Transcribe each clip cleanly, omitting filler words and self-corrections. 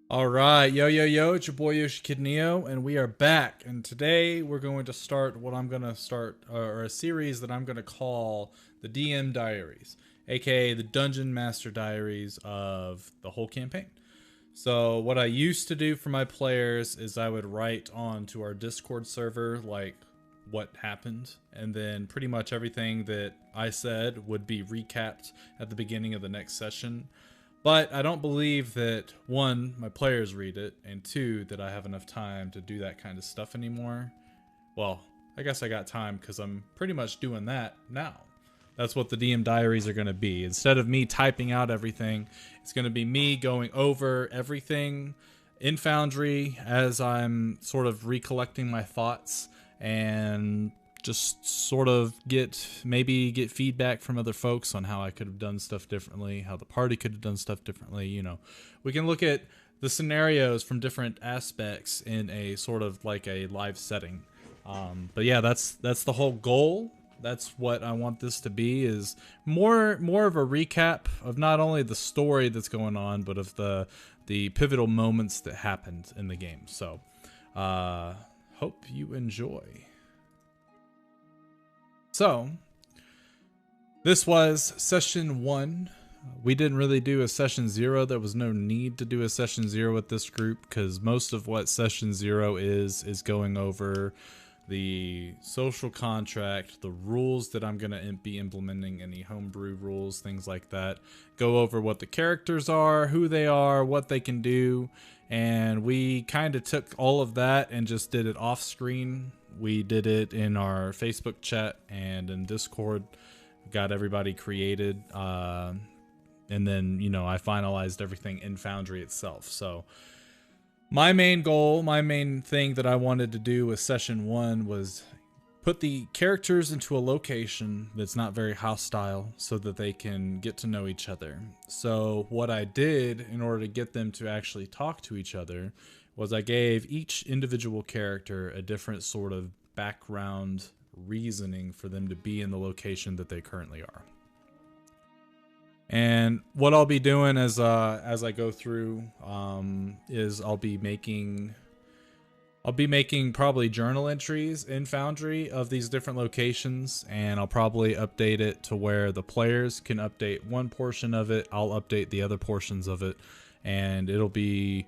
All right, yo, it's your boy Yoshi Kid Neo, and we are back. And today we're going to start what I'm going to start, or a series that I'm going to call the DM Diaries, aka the Dungeon Master Diaries of the whole campaign. So, what I used to do for my players is I would write onto our Discord server, like, what happened, and then pretty much everything that I said would be recapped at the beginning of the next session. But I don't believe that, one, my players read it, and two, that I have enough time to do that kind of stuff anymore. Well, I guess I got time because I'm pretty much doing that now. That's what the DM diaries are going to be. Instead of me typing out everything, it's going to be me going over everything in Foundry as I'm sort of recollecting my thoughts and just sort of maybe get feedback from other folks on how I could have done stuff differently, how the party could have done stuff differently. We can look at the scenarios from different aspects in a sort of like a live setting. But yeah, that's the whole goal. That's what I want this to be, is more of a recap of not only the story that's going on, but of the pivotal moments that happened in the game. So hope you enjoy. So, this was session 1. We didn't really do a session 0. There was no need to do a session 0 with this group because most of what session 0 is going over the social contract, the rules that I'm going to be implementing, any homebrew rules, things like that. Go over what the characters are, who they are, what they can do, and we kind of took all of that and just did it off screen. We did it in our Facebook chat and in Discord. Got everybody created, and then I finalized everything in Foundry itself. So my main goal, my main thing that I wanted to do with session 1 was put the characters into a location that's not very hostile so that they can get to know each other. So what I did in order to get them to actually talk to each other was I gave each individual character a different sort of background reasoning for them to be in the location that they currently are. And what I'll be doing as I go through is I'll be making probably journal entries in Foundry of these different locations, and I'll probably update it to where the players can update one portion of it, I'll update the other portions of it, and it'll be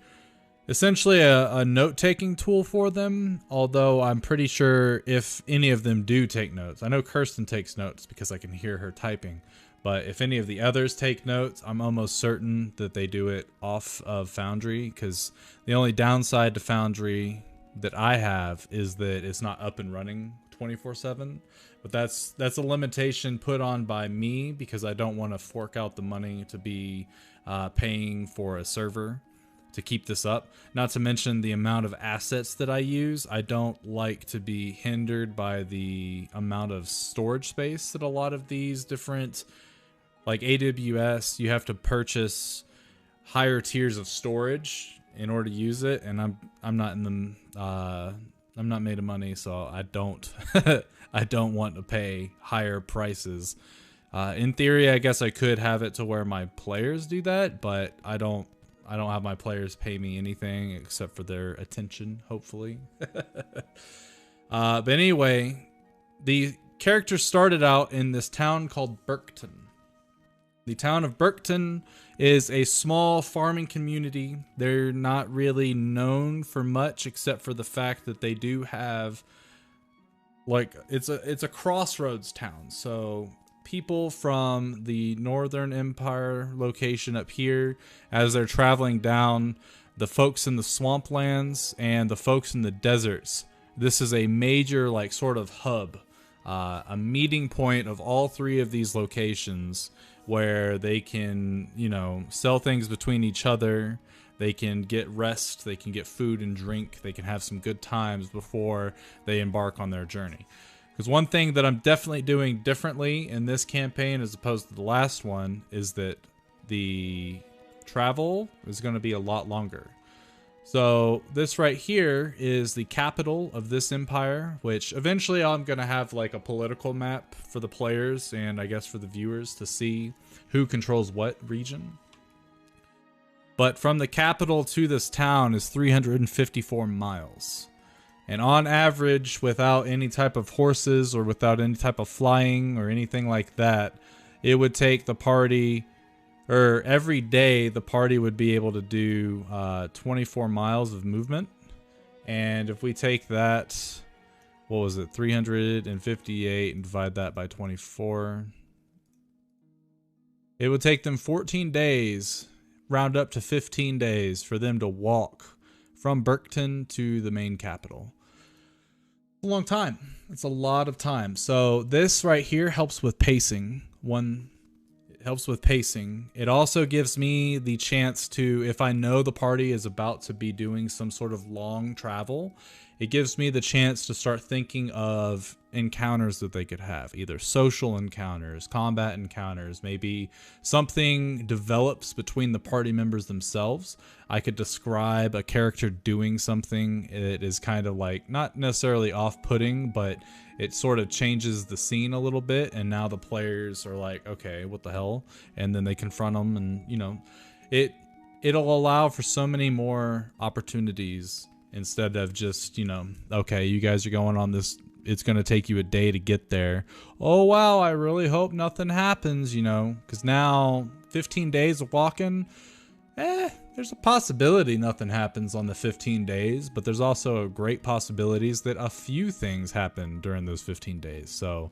essentially a note-taking tool for them, although I'm pretty sure if any of them do take notes. I know Kirsten takes notes because I can hear her typing, but if any of the others take notes, I'm almost certain that they do it off of Foundry, because the only downside to Foundry that I have is that it's not up and running 24/7. But that's a limitation put on by me because I don't want to fork out the money to be paying for a server to keep this up. Not to mention the amount of assets that I use. I don't like to be hindered by the amount of storage space that a lot of these different, like AWS, you have to purchase higher tiers of storage in order to use it, and I'm not in the I'm not made of money, so I don't I don't want to pay higher prices. In theory, I guess I could have it to where my players do that, but I don't have my players pay me anything except for their attention, hopefully. But anyway, the characters started out in this town called Burkton. The town of Burkton is a small farming community. They're not really known for much except for the fact that they do have, like, it's a crossroads town. So people from the Northern Empire location up here, as they're traveling down, the folks in the swamplands and the folks in the deserts, this is a major, like, sort of hub, a meeting point of all three of these locations where they can, sell things between each other. They can get rest, they can get food and drink, they can have some good times before they embark on their journey. Because one thing that I'm definitely doing differently in this campaign as opposed to the last one is that the travel is going to be a lot longer. So this right here is the capital of this empire, which eventually I'm going to have like a political map for the players and I guess for the viewers to see who controls what region. But from the capital to this town is 354 miles. And on average, without any type of horses or without any type of flying or anything like that, it would take the party, or every day the party would be able to do 24 miles of movement. And if we take that, what was it, 358 and divide that by 24, it would take them 14 days, round up to 15 days, for them to walk from Burkton to the main capital. A long time. It's a lot of time. So this right here helps with pacing. It helps with pacing. It also gives me the chance to, if I know the party is about to be doing some sort of long travel, it gives me the chance to start thinking of encounters that they could have, either social encounters, combat encounters, maybe something develops between the party members themselves. I could describe a character doing something. It is kind of like, not necessarily off-putting, but it sort of changes the scene a little bit, and now the players are like, okay, what the hell? And then they confront them, and you know, it'll allow for so many more opportunities instead of just, you know, okay, you guys are going on this, it's going to take you a day to get there. Oh, wow, I really hope nothing happens, you know, because now 15 days of walking, there's a possibility nothing happens on the 15 days, but there's also great possibilities that a few things happen during those 15 days. So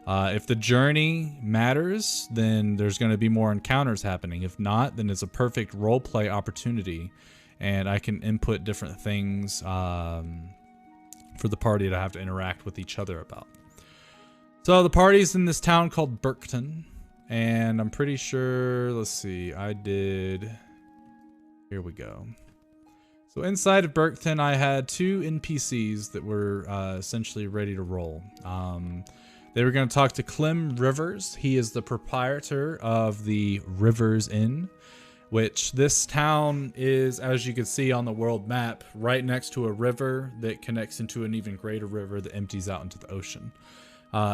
if the journey matters, then there's going to be more encounters happening. If not, then it's a perfect role play opportunity, and I can input different things for the party to have to interact with each other about. So the party's in this town called Burkton, and I'm pretty sure, let's see, here we go. So inside of Burkton, I had 2 NPCs that were essentially ready to roll. They were going to talk to Clem Rivers. He is the proprietor of the Rivers Inn, which this town is, as you can see on the world map, right next to a river that connects into an even greater river that empties out into the ocean.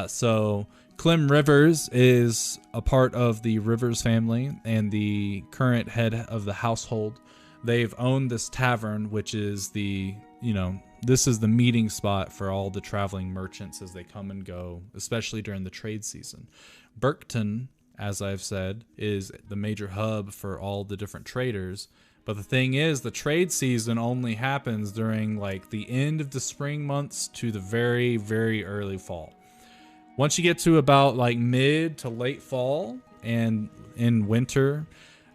So Clem Rivers is a part of the Rivers family and the current head of the household. They've owned this tavern, which is the, you know, this is the meeting spot for all the traveling merchants as they come and go, especially during the trade season. Burkton, as I've said, is the major hub for all the different traders. But the thing is, the trade season only happens during like the end of the spring months to the very, very early fall. Once you get to about like mid to late fall and in winter,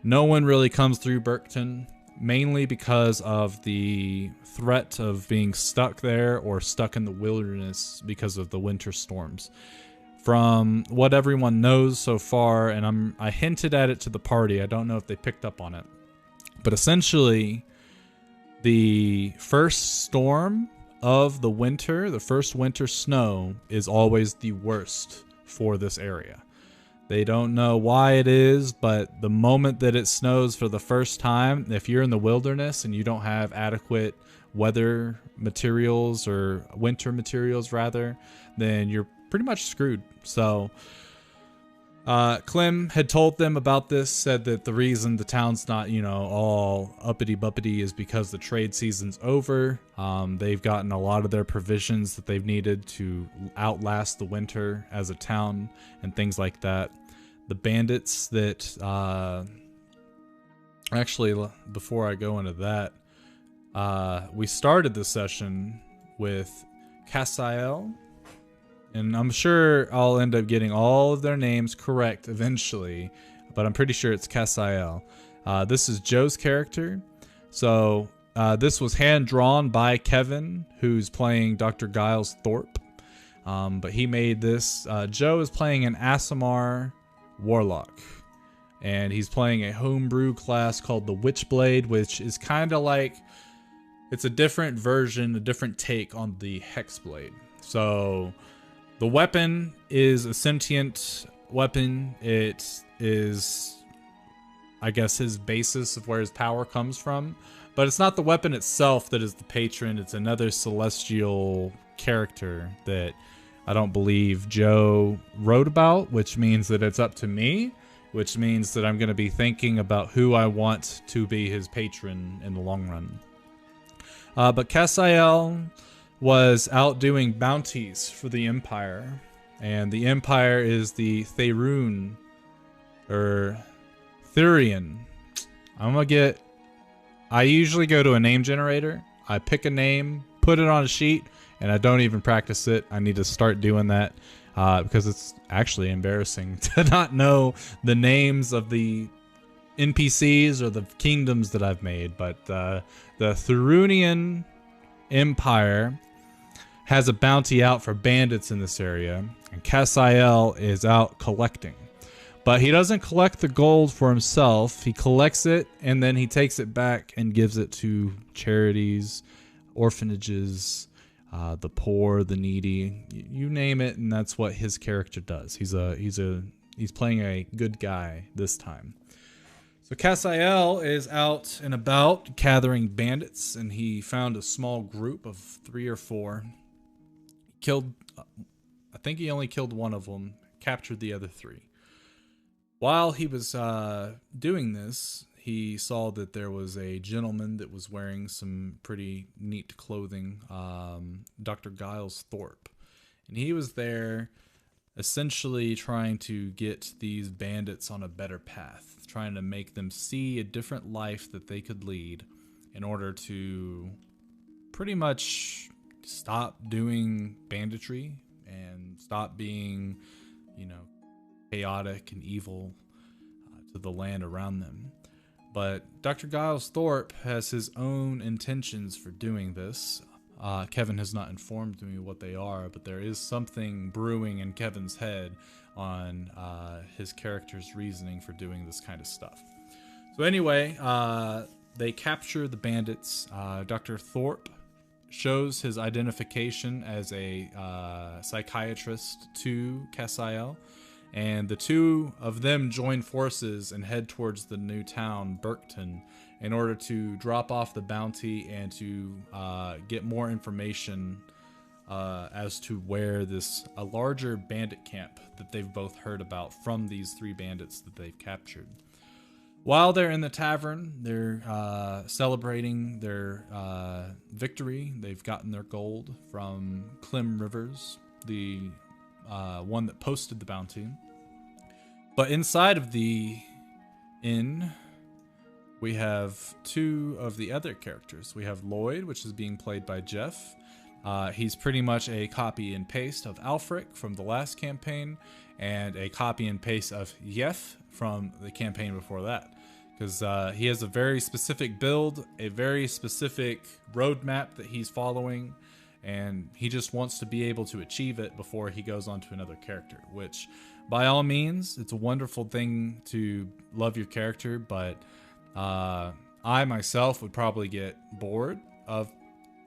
no one really comes through Burkton, mainly because of the threat of being stuck there or stuck in the wilderness because of the winter storms. From what everyone knows so far, and I hinted at it to the party, I don't know if they picked up on it, but essentially the first storm of the winter, the first winter snow, is always the worst for this area. They don't know why it is, but the moment that it snows for the first time, if you're in the wilderness and you don't have adequate weather materials, or winter materials rather, then you're pretty much screwed. So Clem had told them about this, said that the reason the town's not, you know, all uppity-buppity is because the trade season's over. They've gotten a lot of their provisions that they've needed to outlast the winter as a town and things like that. The bandits that, actually, before I go into that, we started the session with Cassiel, and I'm sure I'll end up getting all of their names correct eventually, but I'm pretty sure it's Cassiel. This is Joe's character. So this was hand-drawn by Kevin, who's playing Dr. Giles Thorpe. But he made this. Joe is playing an Aasimar Warlock, and he's playing a homebrew class called the Witchblade, which is kind of like, it's a different version, a different take on the Hexblade. So the weapon is a sentient weapon. It is, I guess, his basis of where his power comes from. But it's not the weapon itself that is the patron. It's another celestial character that I don't believe Joe wrote about, which means that it's up to me. which means that I'm going to be thinking about who I want to be his patron in the long run. But Cassiel was out doing bounties for the Empire, and the Empire is the Therian. I usually go to a name generator. I pick a name, put it on a sheet, and I don't even practice it. I need to start doing that because it's actually embarrassing to not know the names of the NPCs or the kingdoms that I've made. But the Therian Empire has a bounty out for bandits in this area, and Cassiel is out collecting. But he doesn't collect the gold for himself. He collects it, and then he takes it back and gives it to charities, orphanages, the poor, the needy, you name it, and that's what his character does. He's playing a good guy this time. So Cassiel is out and about gathering bandits, and he found a small group of 3 or 4. I think he only killed one of them, captured the other 3. While he was doing this, he saw that there was a gentleman that was wearing some pretty neat clothing, Dr. Giles Thorpe. And he was there essentially trying to get these bandits on a better path, trying to make them see a different life that they could lead in order to pretty much stop doing banditry and stop being, chaotic and evil to the land around them. But Dr. Giles Thorpe has his own intentions for doing this. Kevin has not informed me what they are, but there is something brewing in Kevin's head on his character's reasoning for doing this kind of stuff. So anyway, they capture the bandits. Dr. Thorpe shows his identification as a psychiatrist to Cassiel, and the 2 of them join forces and head towards the new town, Burkton, in order to drop off the bounty and to get more information as to where a larger bandit camp that they've both heard about from these 3 bandits that they've captured. While they're in the tavern, they're celebrating their victory. They've gotten their gold from Clem Rivers, the one that posted the bounty. But inside of the inn, we have 2 of the other characters. We have Lloyd, which is being played by Jeff. He's pretty much a copy and paste of Alfric from the last campaign, and a copy and paste of Yef from the campaign before that. Because he has a very specific build, a very specific roadmap that he's following, and he just wants to be able to achieve it before he goes on to another character, which by all means, it's a wonderful thing to love your character, but I myself would probably get bored of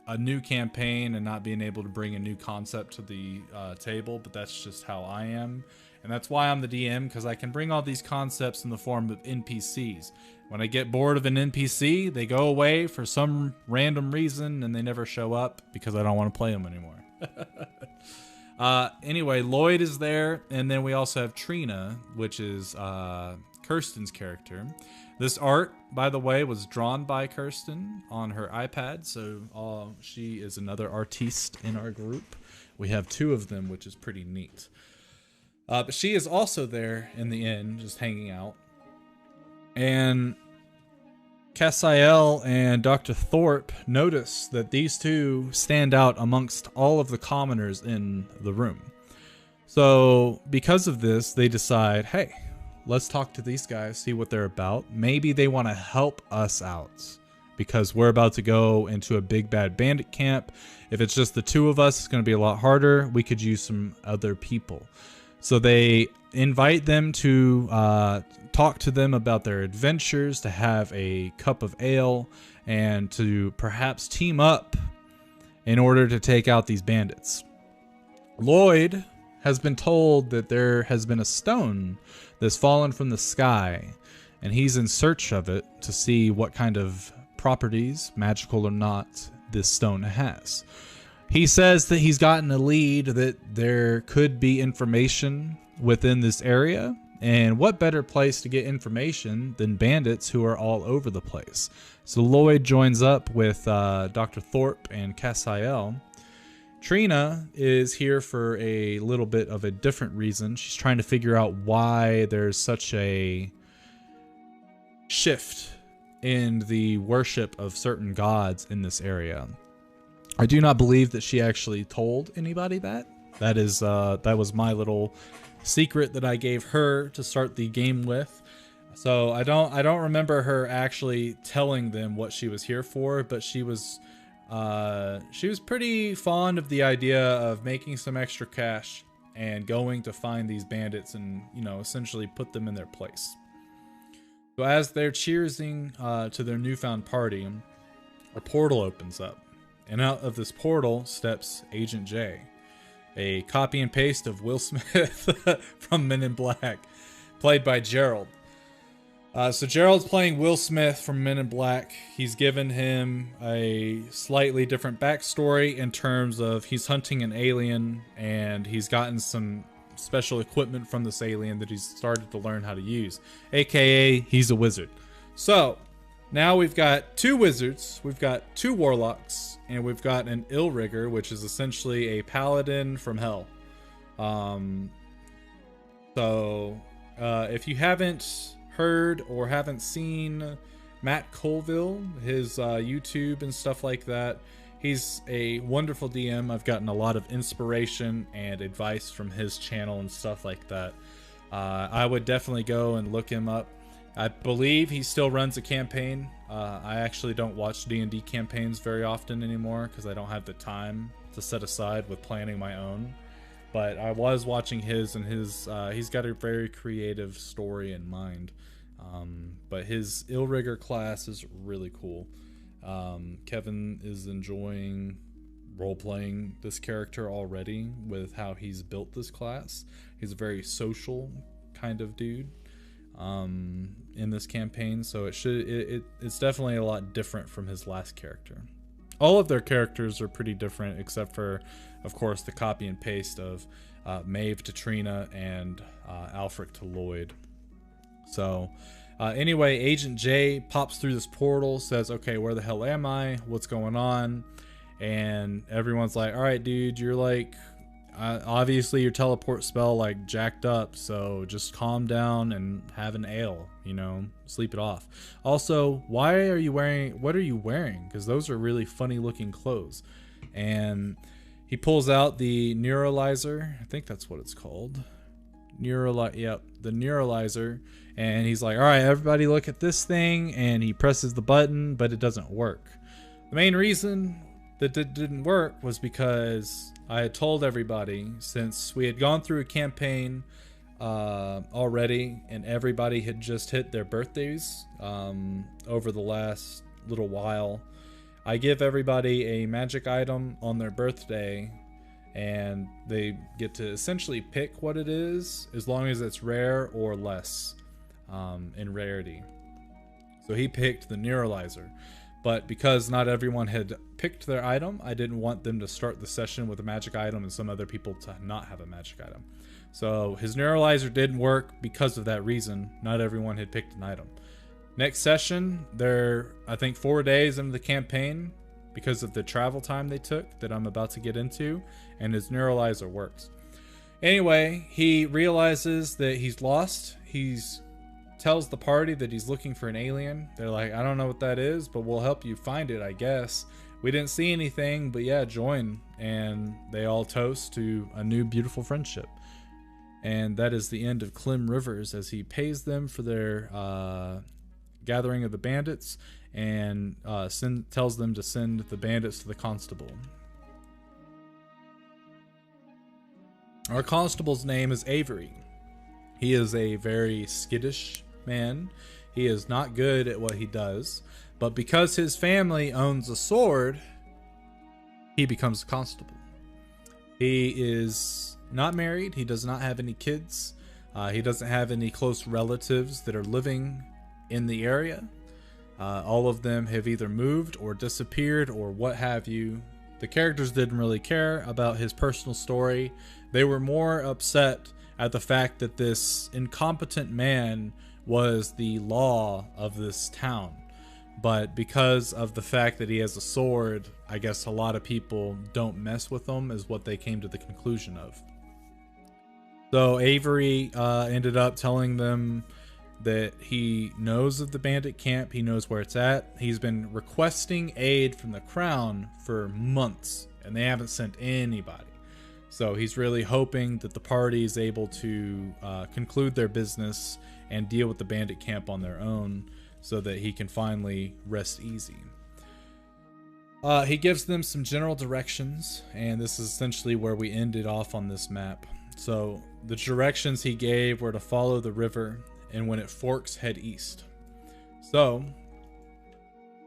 a new campaign and not being able to bring a new concept to the table, but that's just how I am. And that's why I'm the DM, because I can bring all these concepts in the form of NPCs. When I get bored of an NPC, they go away for some random reason and they never show up because I don't want to play them anymore. Anyway, Lloyd is there, and then we also have Trina, which is Kirsten's character. This art, by the way, was drawn by Kirsten on her iPad, so she is another artiste in our group. We have 2 of them, which is pretty neat. But she is also there in the inn, just hanging out. And Cassiel and Dr. Thorpe notice that these 2 stand out amongst all of the commoners in the room. So because of this, they decide, hey, let's talk to these guys, see what they're about. Maybe they want to help us out because we're about to go into a big bad bandit camp. If it's just the 2 of us, it's going to be a lot harder. We could use some other people. So they invite them to talk to them about their adventures, to have a cup of ale, and to perhaps team up in order to take out these bandits. Lloyd has been told that there has been a stone that's fallen from the sky, and he's in search of it to see what kind of properties, magical or not, this stone has. He says that he's gotten a lead that there could be information within this area, And what better place to get information than bandits who are all over the place? So Lloyd joins up with Dr. Thorpe and Cassiel. Trina is here for a little bit of a different reason. She's trying to figure out why there's such a shift in the worship of certain gods in this area. I do not believe that she actually told anybody that. That was my little secret that I gave her to start the game with. So I don't remember her actually telling them what she was here for, but she was pretty fond of the idea of making some extra cash and going to find these bandits and, you know, essentially put them in their place. So as they're cheersing to their newfound party, a portal opens up. And out of this portal steps Agent J, a copy and paste of Will Smith from Men in Black, played by Gerald. So Gerald's playing Will Smith from Men in Black. He's given him a slightly different backstory in terms of he's hunting an alien and he's gotten some special equipment from this alien that he's started to learn how to use, aka he's a wizard. So now we've got 2 wizards, we've got 2 warlocks, and we've got an Illrigger, which is essentially a paladin from hell. If you haven't heard or haven't seen Matt Colville, his YouTube and stuff like that, he's a wonderful DM. I've gotten a lot of inspiration and advice from his channel and stuff like that. I would definitely go and look him up. I believe he still runs a campaign. I actually don't watch D&D campaigns very often anymore because I don't have the time to set aside with planning my own. But I was watching his, and he's got a very creative story in mind. But his Illrigger class is really cool. Kevin is enjoying role-playing this character already with how he's built this class. He's a very social kind of dude in this campaign, so it's definitely a lot different from his last character. All of their characters are pretty different, except for, of course, the copy and paste of Maeve to Trina and Alfric to Lloyd. So anyway, Agent J pops through this portal, says, okay, where the hell am I? What's going on? And everyone's like, all right, dude, you're like, obviously your teleport spell like jacked up, so just calm down and have an ale, you know, sleep it off. Also, what are you wearing? Because those are really funny looking clothes. And he pulls out the neuralizer. I think that's what it's called. Yep, the neuralizer. And he's like, all right, everybody look at this thing. And he presses the button, but it doesn't work. The main reason that it didn't work was because I had told everybody, since we had gone through a campaign already and everybody had just hit their birthdays over the last little while, I give everybody a magic item on their birthday and they get to essentially pick what it is, as long as it's rare or less in rarity. So he picked the neuralizer. But because not everyone had picked their item, I didn't want them to start the session with a magic item and some other people to not have a magic item. So his neuralizer didn't work because of that reason. Not everyone had picked an item. Next session, they're, I think, 4 days into the campaign because of the travel time they took that I'm about to get into, and his neuralizer works. Anyway, he realizes that he's lost. He's tells the party that he's looking for an alien. They're like, I don't know what that is, but we'll help you find it, I guess. We didn't see anything, but yeah, join. And they all toast to a new beautiful friendship. And that is the end of Clem Rivers, as he pays them for their gathering of the bandits and tells them to send the bandits to the constable. Our constable's name is Avery. He is a very skittish man. He is not good at what he does, but because his family owns a sword, he becomes a constable. He is not married. He does not have any kids. He doesn't have any close relatives that are living in the area. All of them have either moved or disappeared or what have you. The characters didn't really care about his personal story. They were more upset at the fact that this incompetent man was the law of this town. But because of the fact that he has a sword, I guess a lot of people don't mess with him, is what they came to the conclusion of. So Avery ended up telling them that he knows of the bandit camp, he knows where it's at. He's been requesting aid from the crown for months, and they haven't sent anybody. So he's really hoping that the party is able to conclude their business and deal with the bandit camp on their own, so that he can finally rest easy. He gives them some general directions, and this is essentially where we ended off on this map. So the directions he gave were to follow the river, and when it forks, head east. So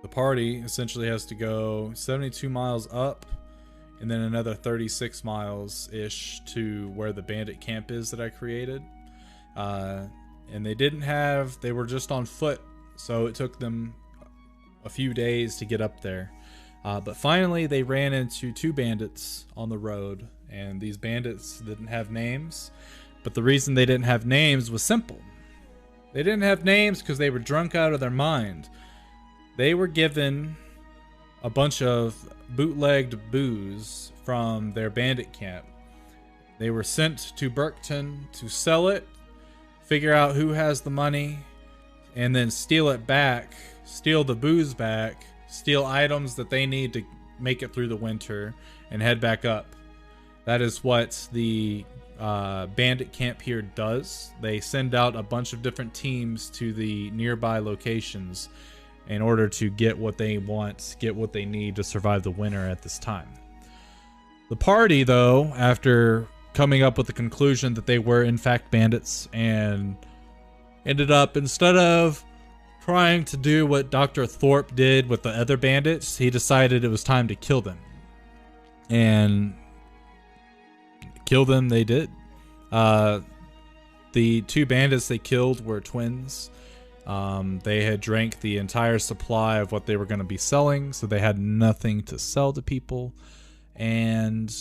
the party essentially has to go 72 miles up, and then another 36 miles ish to where the bandit camp is that I created. And they were just on foot, so it took them a few days to get up there. But finally they ran into two bandits on the road, and these bandits didn't have names. But the reason they didn't have names was simple. They didn't have names because they were drunk out of their mind. They were given a bunch of bootlegged booze from their bandit camp. They were sent to Burkton to sell it, figure out who has the money, and then steal it back, steal the booze back, steal items that they need to make it through the winter, and head back up. That is what the bandit camp here does. They send out a bunch of different teams to the nearby locations in order to get what they want, get what they need to survive the winter at this time. The party, though, after coming up with the conclusion that they were in fact bandits, and ended up, instead of trying to do what Dr. Thorpe did with the other bandits, he decided it was time to kill them. And kill them they did. The two bandits they killed were twins. They had drank the entire supply of what they were going to be selling, so they had nothing to sell to people. And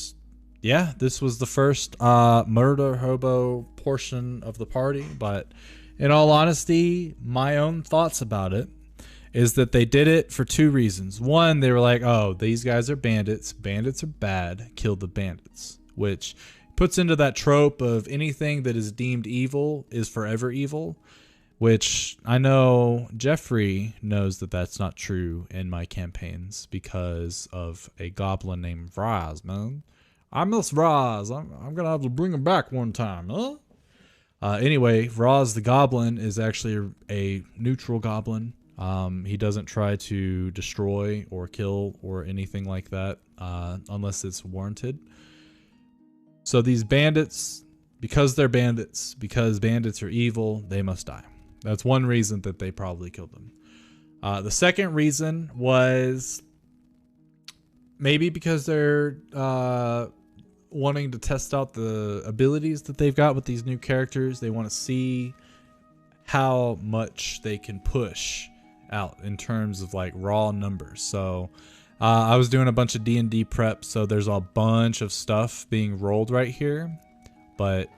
yeah, this was the first murder hobo portion of the party. But in all honesty, my own thoughts about it is that they did it for two reasons. One, they were like, oh, these guys are bandits. Bandits are bad. Kill the bandits. Which puts into that trope of anything that is deemed evil is forever evil. Which I know Jeffrey knows that that's not true in my campaigns because of a goblin named Vraz, man. I miss Vraz. I'm going to have to bring him back one time, huh? Anyway, Vraz the goblin is actually a neutral goblin. He doesn't try to destroy or kill or anything like that unless it's warranted. So these bandits, because they're bandits, because bandits are evil, they must die. That's one reason that they probably killed them. The second reason was maybe because they're wanting to test out the abilities that they've got with these new characters. They want to see how much they can push out in terms of like raw numbers. So I was doing a bunch of D&D prep, so there's a bunch of stuff being rolled right here, but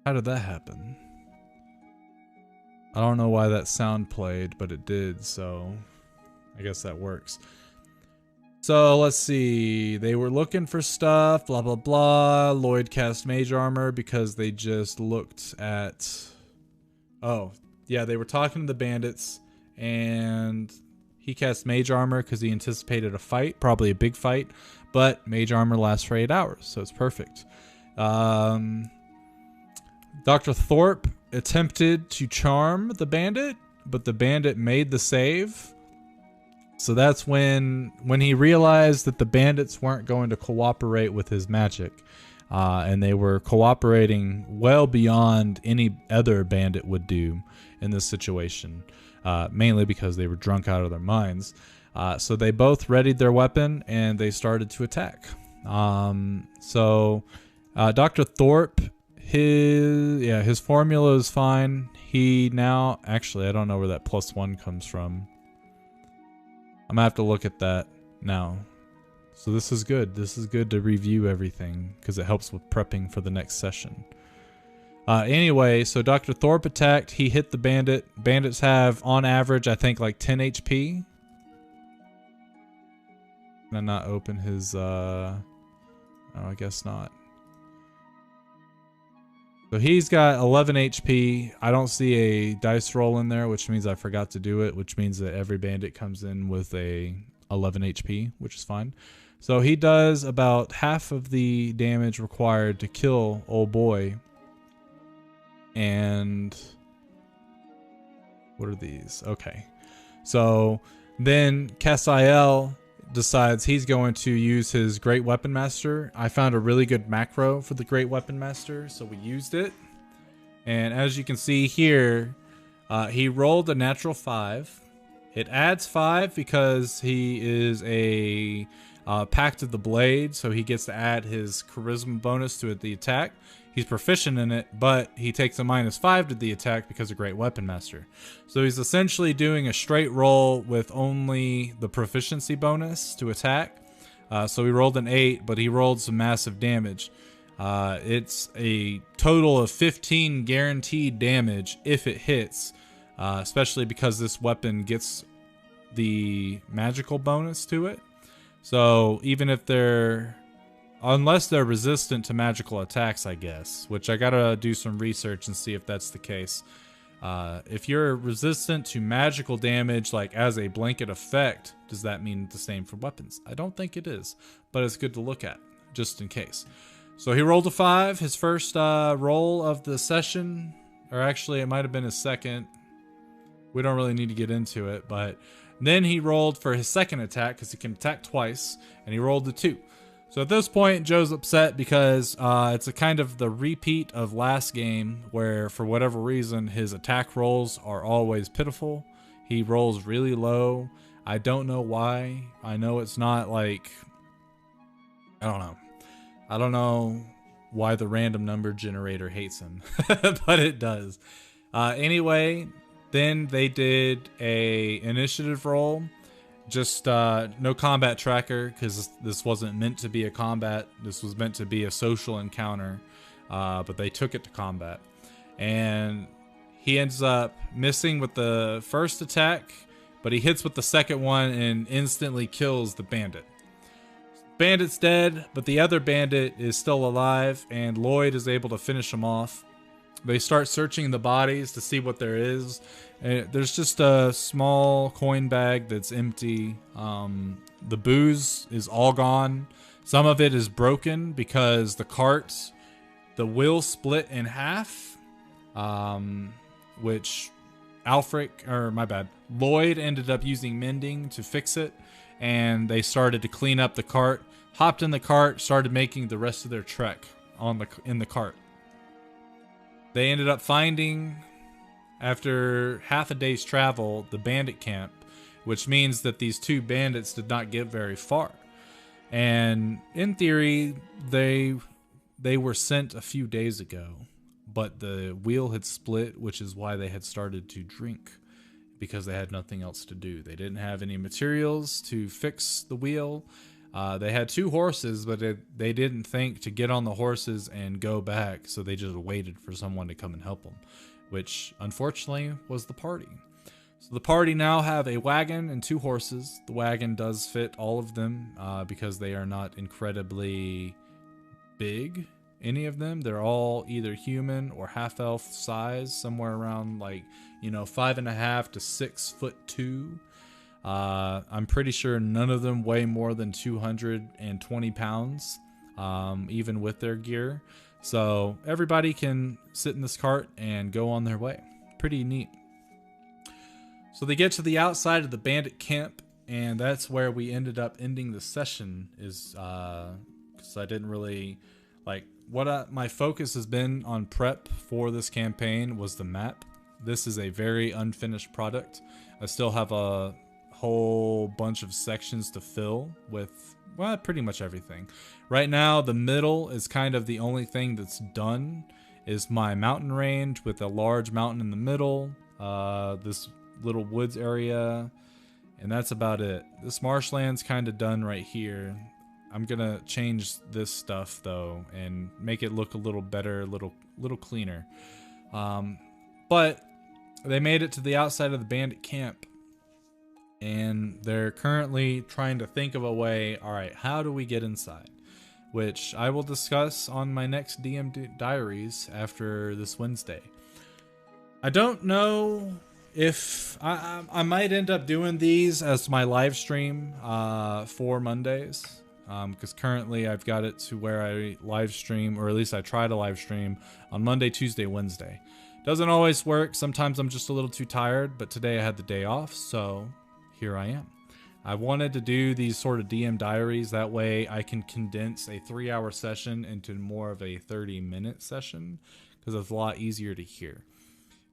how did that happen? I don't know why that sound played, but it did, so I guess that works. So let's see. They were looking for stuff, blah, blah, blah. Lloyd cast mage armor because they just looked at... Oh, yeah, they were talking to the bandits, and he cast mage armor because he anticipated a fight, probably a big fight, but mage armor lasts for 8 hours, so it's perfect. Dr. Thorpe attempted to charm the bandit, but the bandit made the save. So that's when he realized that the bandits weren't going to cooperate with his magic. And they were cooperating well beyond any other bandit would do in this situation. Mainly because they were drunk out of their minds. So they both readied their weapon and they started to attack. So Dr. Thorpe, his formula is fine. He now, actually, I don't know where that +1 comes from. I'm gonna have to look at that now. So this is good. This is good to review everything because it helps with prepping for the next session. Anyway, so Dr. Thorpe attacked. He hit the bandit. Bandits have, on average, I think like 10 HP. Can I not open his, oh, I guess not. So he's got 11 HP. I don't see a dice roll in there, which means I forgot to do it, which means that every bandit comes in with a 11 HP, which is fine. So he does about half of the damage required to kill old boy. And what are these? Okay. So then Cassiel decides he's going to use his Great Weapon Master. I found a really good macro for the Great Weapon Master, so we used it. And as you can see here, he rolled a natural 5. It adds 5 because he is a Pact of the Blade, so he gets to add his charisma bonus to the attack. He's proficient in it, but he takes a -5 to the attack because of Great Weapon Master. So he's essentially doing a straight roll with only the proficiency bonus to attack. So he rolled an 8, but he rolled some massive damage. It's a total of 15 guaranteed damage if it hits, especially because this weapon gets the magical bonus to it. So even if unless they're resistant to magical attacks, I guess, which I gotta do some research and see if that's the case. If you're resistant to magical damage, like as a blanket effect, does that mean the same for weapons? I don't think it is, but it's good to look at, just in case. So he rolled a 5, his first roll of the session, or actually it might have been his second. We don't really need to get into it, but then he rolled for his second attack, because he can attack twice, and he rolled a 2. So at this point, Joe's upset because it's a kind of the repeat of last game where, for whatever reason, his attack rolls are always pitiful. He rolls really low. I don't know why. I know it's not like... I don't know. I don't know why the random number generator hates him, but it does. Anyway, then they did a initiative roll. Just no combat tracker, because this wasn't meant to be a combat. This was meant to be a social encounter, but they took it to combat. And he ends up missing with the first attack, but he hits with the second one and instantly kills the bandit. Bandit's dead, but the other bandit is still alive, and Lloyd is able to finish him off. They start searching the bodies to see what there is. There's just a small coin bag that's empty. The booze is all gone. Some of it is broken because the wheel split in half, which Lloyd ended up using mending to fix it, and they started to clean up the cart, hopped in the cart, started making the rest of their trek in the cart. They ended up finding, after half a day's travel, the bandit camp, which means that these two bandits did not get very far. And in theory, they were sent a few days ago, but the wheel had split, which is why they had started to drink, because they had nothing else to do. They didn't have any materials to fix the wheel. They had 2 horses, but they didn't think to get on the horses and go back, so they just waited for someone to come and help them, which unfortunately was the party. So the party now have a wagon and 2 horses. The wagon does fit all of them because they are not incredibly big, any of them. They're all either human or half-elf size, somewhere around 5.5 to 6'2". I'm pretty sure none of them weigh more than 220 pounds, even with their gear. So everybody can sit in this cart and go on their way. Pretty neat. So they get to the outside of the bandit camp, and that's where we ended up ending the session, is because I didn't really my focus has been on prep for this campaign was the map. This is a very unfinished product. I still have a whole bunch of sections to fill with, well, pretty much everything. Right now, the middle is kind of the only thing that's done, is my mountain range with a large mountain in the middle, this little woods area, and that's about it. This marshland's kind of done right here. I'm gonna change this stuff though and make it look a little better, little cleaner. But they made it to the outside of the bandit camp, and they're currently trying to think of a way. All right, how do we get inside? Which I will discuss on my next Diaries after this Wednesday. I don't know if I might end up doing these as my live stream for Mondays, because currently I've got it to where I live stream, or at least I try to live stream on Monday, Tuesday, Wednesday. Doesn't always work. Sometimes I'm just a little too tired, but today I had the day off, so here I am. I wanted to do these sort of DM diaries, that way I can condense a 3-hour session into more of a 30-minute session, because it's a lot easier to hear.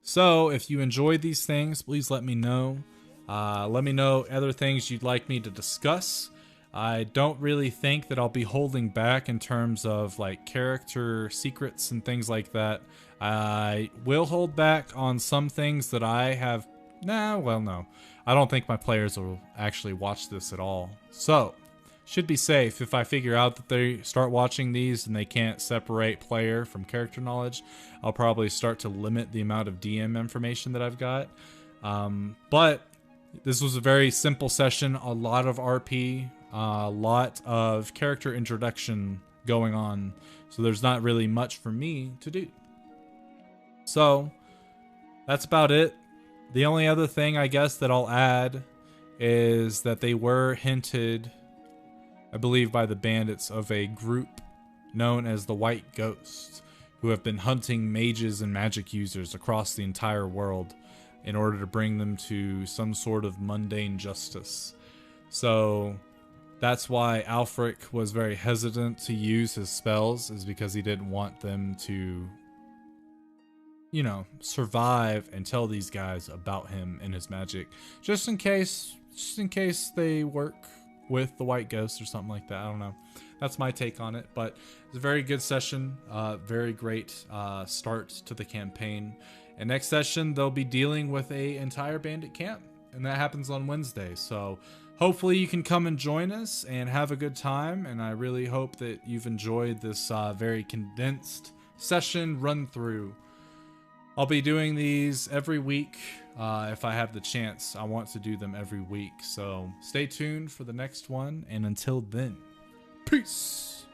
So if you enjoyed these things, please let me know. Let me know other things you'd like me to discuss. I don't really think that I'll be holding back in terms of like character secrets and things like that. I will hold back on some things that I have. No. I don't think my players will actually watch this at all. So, should be safe. If I figure out that they start watching these and they can't separate player from character knowledge, I'll probably start to limit the amount of DM information that I've got. But this was a very simple session, a lot of RP, a lot of character introduction going on, so there's not really much for me to do. So, that's about it. The only other thing I guess that I'll add is that they were hinted, I believe by the bandits, of a group known as the White Ghosts, who have been hunting mages and magic users across the entire world in order to bring them to some sort of mundane justice. So that's why Alfric was very hesitant to use his spells, is because he didn't want them to, you know, survive and tell these guys about him and his magic, just in case they work with the White Ghost or something like that. I don't know. That's my take on it, but it's a very good session. Very great start to the campaign. And next session, they'll be dealing with a entire bandit camp, and that happens on Wednesday. So hopefully you can come and join us and have a good time. And I really hope that you've enjoyed this very condensed session run through. I'll be doing these every week if I have the chance. I want to do them every week. So stay tuned for the next one. And until then, peace.